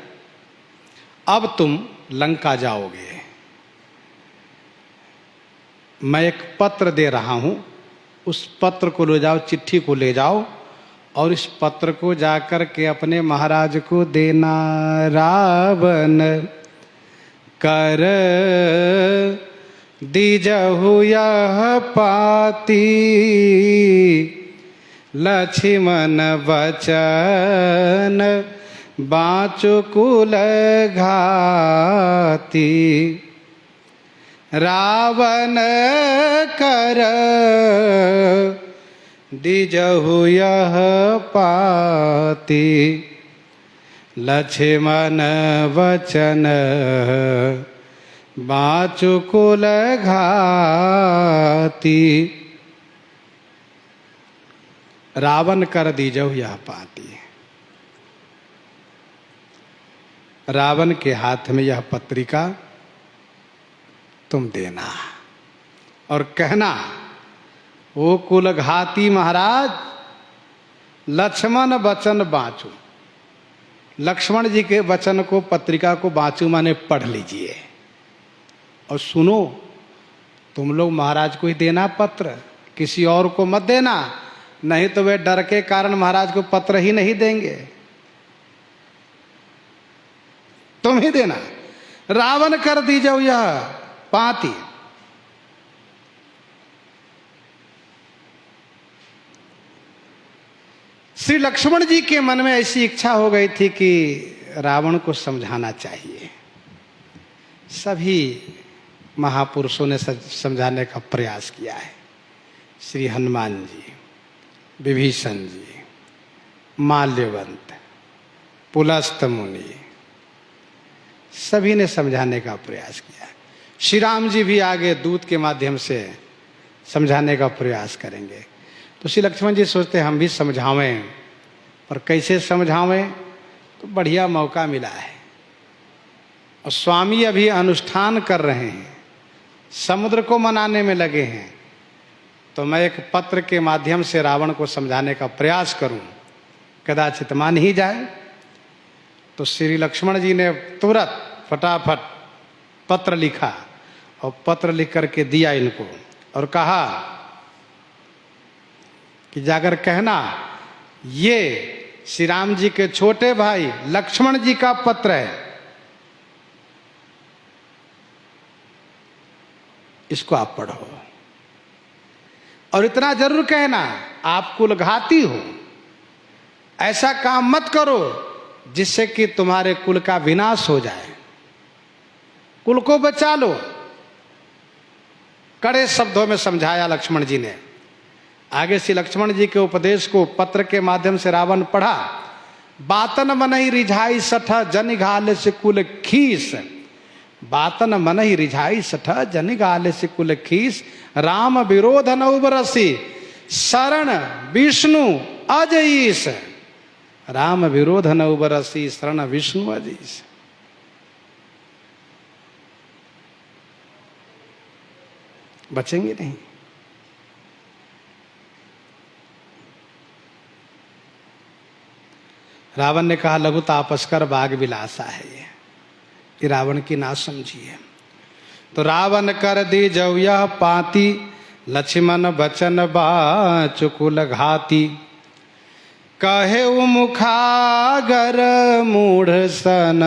अब तुम लंका जाओगे, मैं एक पत्र दे रहा हूं, उस पत्र को ले जाओ, चिट्ठी को ले जाओ और इस पत्र को जाकर के अपने महाराज को देना। रावण कर दीजहु यह पाती, लक्ष्मण वचन बाँचु कुल घाती। रावण कर दीजहु यह पाती, लक्ष्मण वचन बाँचु कुल घाती। रावण कर दीजहु यह पाती। रावण के हाथ में यह पत्रिका तुम देना और कहना, वो कुलघाती महाराज लक्ष्मण वचन बाँचू। लक्ष्मण जी के वचन को, पत्रिका को बाँचू माने पढ़ लीजिए और सुनो। तुम लोग महाराज को ही देना पत्र, किसी और को मत देना, नहीं तो वे डर के कारण महाराज को पत्र ही नहीं देंगे। तुम ही देना। रावण कर दीजो यह पाती। श्री लक्ष्मण जी के मन में ऐसी इच्छा हो गई थी कि रावण को समझाना चाहिए। सभी महापुरुषों ने समझाने का प्रयास किया है। श्री हनुमान जी, विभीषण जी, माल्यवंत, पुलस्त मुनि, सभी ने समझाने का प्रयास किया। श्री राम जी भी आगे दूत के माध्यम से समझाने का प्रयास करेंगे। तो श्री लक्ष्मण जी सोचते हम भी समझावें, पर कैसे समझावें? तो बढ़िया मौका मिला है और स्वामी अभी अनुष्ठान कर रहे हैं, समुद्र को मनाने में लगे हैं। तो मैं एक पत्र के माध्यम से रावण को समझाने का प्रयास करूं, कदाचित मान ही जाए। तो श्री लक्ष्मण जी ने तुरंत फटाफट पत्र लिखा और पत्र लिख करके दिया इनको और कहा कि जाकर कहना, ये श्री राम जी के छोटे भाई लक्ष्मण जी का पत्र है, इसको आप पढ़ो। और इतना जरूर कहना, आप कुलघाती हो, ऐसा काम मत करो जिससे कि तुम्हारे कुल का विनाश हो जाए, कुल को बचा लो। कड़े शब्दों में समझाया लक्ष्मण जी ने। आगे से लक्ष्मण जी के उपदेश को पत्र के माध्यम से रावण पढ़ा। बातन मनहि रिझाई सठ जन घाल से कुल खीस। बातन मनहि रिझाई सठ जन घाल से कुल खीस। राम विरोध न उबरसी शरण विष्णु अजईस। राम विरोध न उबरसी शरण विष्णु अजईस। बचेंगे नहीं। रावण ने कहा, लघु तापस कर बाग विलासा है ये रावण की ना समझिए। तो रावण कर दी जव यह पाती, लक्ष्मण बचन बाँचु कुल घाती। कहे मुखागर मूढ़ सन,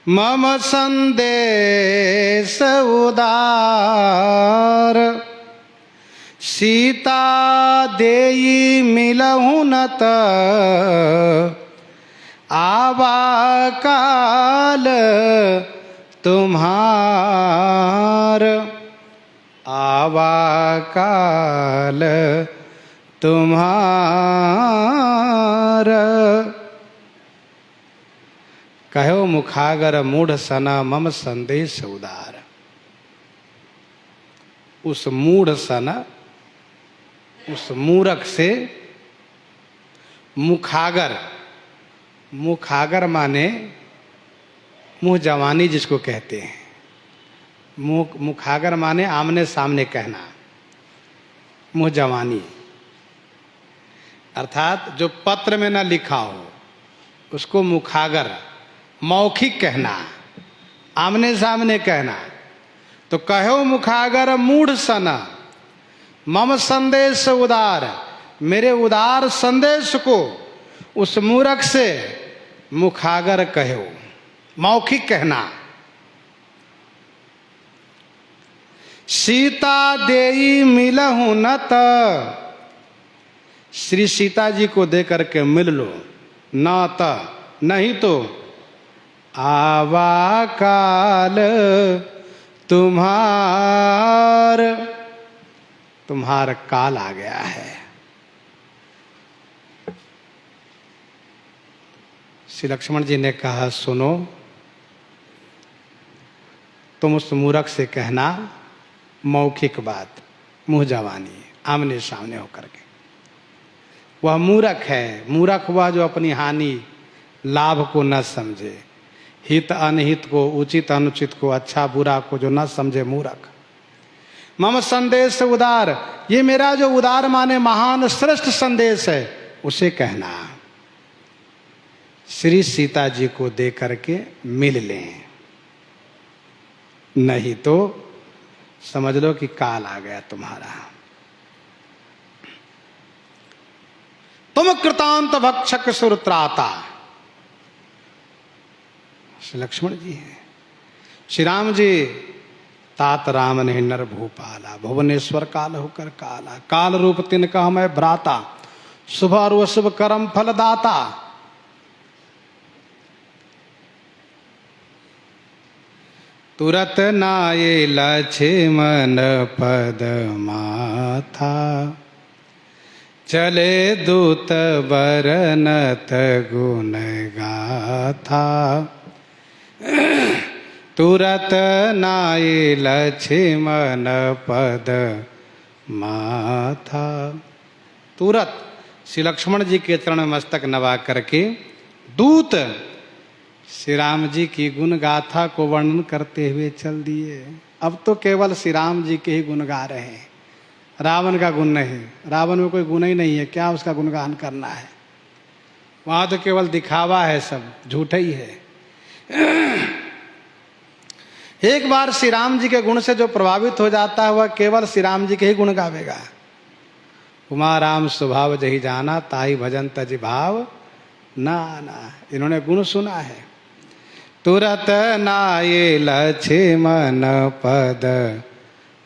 मम संदेश उदार। सीता देई मिलहु न त आवा काल तुम्हार। आवा काल तुम्हार। कहो मुखागर मूढ़ सना मम संदेश उदार। उस मूढ़ सना, उस मूर्ख से मुखागर, मुखागर माने मुंह जवानी जिसको कहते हैं। मुखागर माने आमने सामने कहना, मुंह जवानी। अर्थात जो पत्र में न लिखा हो उसको मुखागर, मौखिक कहना, आमने सामने कहना। तो कहो मुखागर मूढ़ सना मम संदेश उदार। मेरे उदार संदेश को उस मूर्ख से मुखागर कहो, मौखिक कहना। सीता देई मिलहु न त, श्री सीता जी को दे करके मिल लो, न त नहीं तो आवा काल तुम्हार काल आ गया है। श्री लक्ष्मण जी ने कहा, सुनो, तुम उस मूर्ख से कहना मौखिक बात, मुंह जवानी, आमने सामने होकर के। वह मूर्ख है, मूर्ख हुआ जो अपनी हानि लाभ को न समझे, हित अनहित को, उचित अनुचित को, अच्छा बुरा को जो न समझे, मूर्ख। मम संदेश उदार, ये मेरा जो उदार माने महान श्रेष्ठ संदेश है, उसे कहना। श्री सीता जी को दे करके मिल लें, नहीं तो समझ लो कि काल आ गया तुम्हारा। तुम कृतांत भक्षक सुरत्राता, श्री लक्ष्मण जी हैं। श्री राम जी, तात राम ने नर भूपाला, भुवनेश्वर काल होकर काला, काल रूप तिनका मैं भ्राता, शुभ और अशुभ कर्म फलदाता। तुरत नाये लक्ष्मण पद माथा, चले दूत बरनत गुण गाथा। तुरत नाये लक्ष्मण पद माथा। तुरत श्री लक्ष्मण जी के चरण में मस्तक नवा करके दूत श्री राम जी की गुण गाथा को वर्णन करते हुए चल दिए। अब तो केवल श्री राम जी के ही गुण गा रहे हैं, रावण का गुण नहीं। रावण में कोई गुण ही नहीं है, क्या उसका गुणगान करना है? वहां तो केवल दिखावा है, सब झूठा ही है। एक बार श्री राम जी के गुण से जो प्रभावित हो जाता है वह केवल श्री राम जी के ही गुण गावेगा। उमा राम स्वभाव जही जाना, ताई भजन तज भाव ना आना। इन्होंने गुण सुना है। तुरत नाये लक्ष्मण पद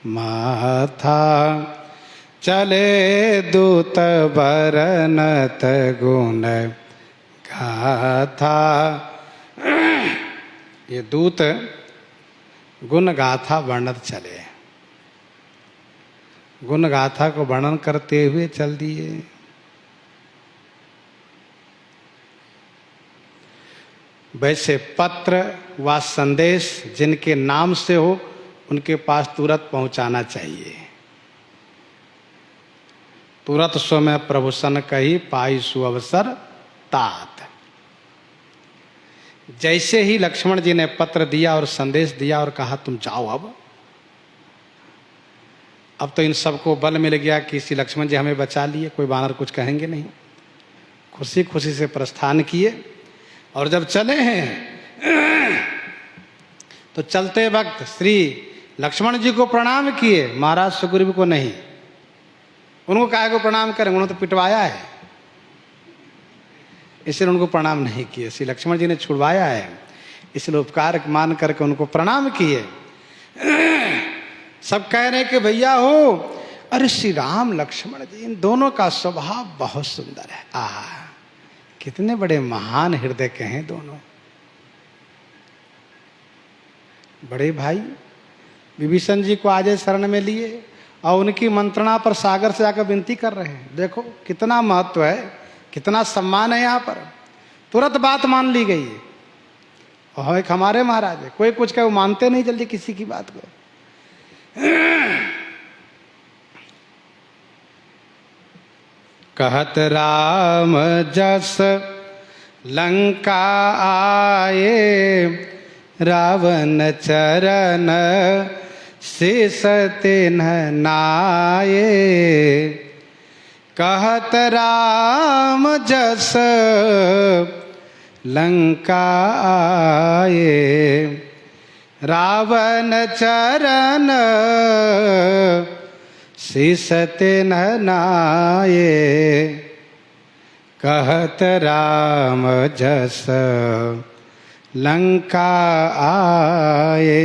माथा, चले दूत बरनत गुण गाथा। ये दूत गुण गाथा वर्णन चले, गुण गाथा को वर्णन करते हुए चल दिए। वैसे पत्र व संदेश जिनके नाम से हो उनके पास तुरंत पहुंचाना चाहिए। तुरंत सो में प्रभु सन कही, पाई सुअवसर तात। जैसे ही लक्ष्मण जी ने पत्र दिया और संदेश दिया और कहा तुम जाओ, अब तो इन सबको बल मिल गया कि श्री लक्ष्मण जी हमें बचा लिए, कोई वानर कुछ कहेंगे नहीं। खुशी खुशी से प्रस्थान किए और जब चले हैं तो चलते वक्त श्री लक्ष्मण जी को प्रणाम किए, महाराज सुग्रीव को नहीं। उनको काहे को प्रणाम करें, उन्होंने तो पिटवाया है, इसलिए उनको प्रणाम नहीं किए। श्री लक्ष्मण जी ने छुड़वाया है, इसलिए उपकार मान करके उनको प्रणाम किए। सब कह रहे कि भैया हो, अरे श्री राम लक्ष्मण जी, इन दोनों का स्वभाव बहुत सुंदर है। कितने बड़े महान हृदय के हैं दोनों। बड़े भाई विभीषण जी को आज शरण में लिए और उनकी मंत्रणा पर सागर से आकर विनती कर रहे हैं। देखो कितना महत्व है, कितना सम्मान है यहाँ पर। तुरंत बात मान ली गई है। और एक हमारे महाराज है, कोई कुछ कहे वो मानते नहीं जल्दी किसी की बात को। कहत राम जस लंका आए, रावण चरण शेष तिन्ह नाये। कहत राम जस लंका आए, रावण चरण शीस तिन्ह नाये, कहत राम जस लंका आए।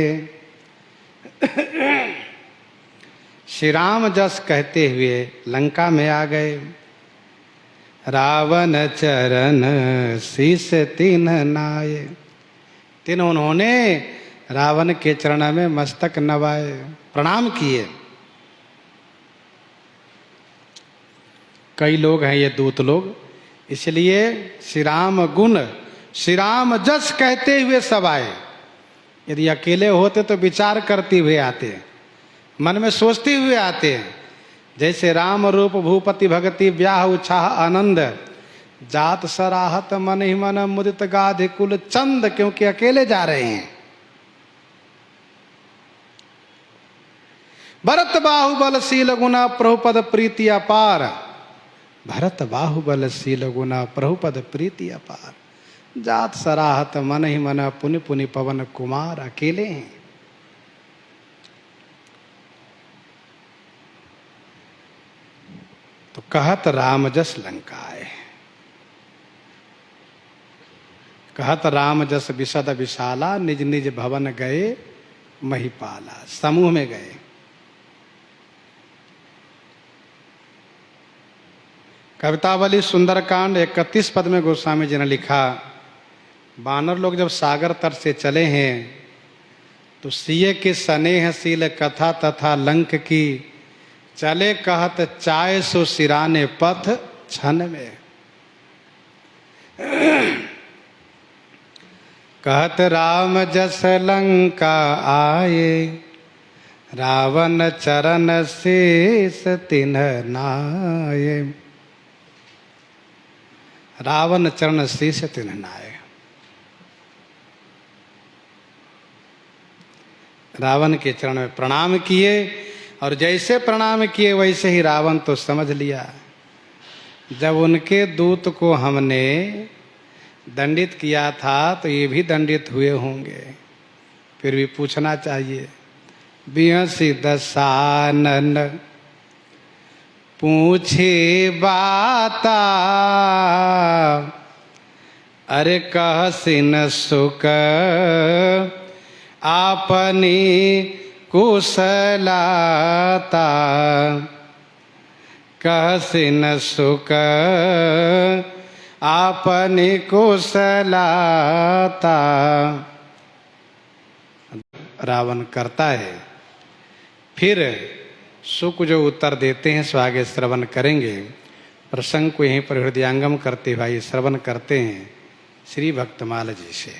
श्री राम जस कहते हुए लंका में आ गए। रावण चरण शीस तिन्ह नाये, तीन उन्होंने रावण के चरण में मस्तक नवाए, प्रणाम किए। कई लोग हैं ये दूत लोग, इसलिए श्री राम गुण श्री राम जस कहते हुए सब आए। यदि अकेले होते तो विचार करते हुए आते, मन में सोचते हुए आते। जैसे राम रूप भूपति भगति ब्याह उछाह आनंद, जात सराहत मन ही मन मुदित गाधि कुल चंद, क्योंकि अकेले जा रहे हैं। भरत बाहुबलशील गुना प्रभुपद प्रीति अपार, भरत बाहुबलशील गुना प्रभुपद प्रीति अपार। जात सराहत मन ही मन पुनि पुनि पवन कुमार, अकेले हैं। तो कहत राम जस लंका आए, कहत राम जस विशद विशाला, निज निज भवन गए महिपाला। समूह में गए। कवितावली सुंदरकांड 31 पद में गोस्वामी जी ने लिखा, बानर लोग जब सागर तट से चले हैं तो सिए के स्नेहशील कथा तथा लंक की, चले कहत चाय सो सिराने पथ क्षण में। कहत राम जस लंका आए, रावण चरण शीस तिन्ह नाये। रावण चरण शीस तिन्ह नाये। रावण के चरण में प्रणाम किए, और जैसे प्रणाम किए वैसे ही रावण तो समझ लिया, जब उनके दूत को हमने दंडित किया था तो ये भी दंडित हुए होंगे। फिर भी पूछना चाहिए। बिहसी दसानन पूछे बाता, अरे कहसिन सुख आपनी कुशलता, कहसिन सुख आपनी कुशलता। रावण करता है। फिर शुक जो उत्तर देते हैं सो आगे श्रवण करेंगे। प्रसंग को यहीं पर हृदयांगम करते भाई श्रवण करते हैं श्री भक्तमाल जी से।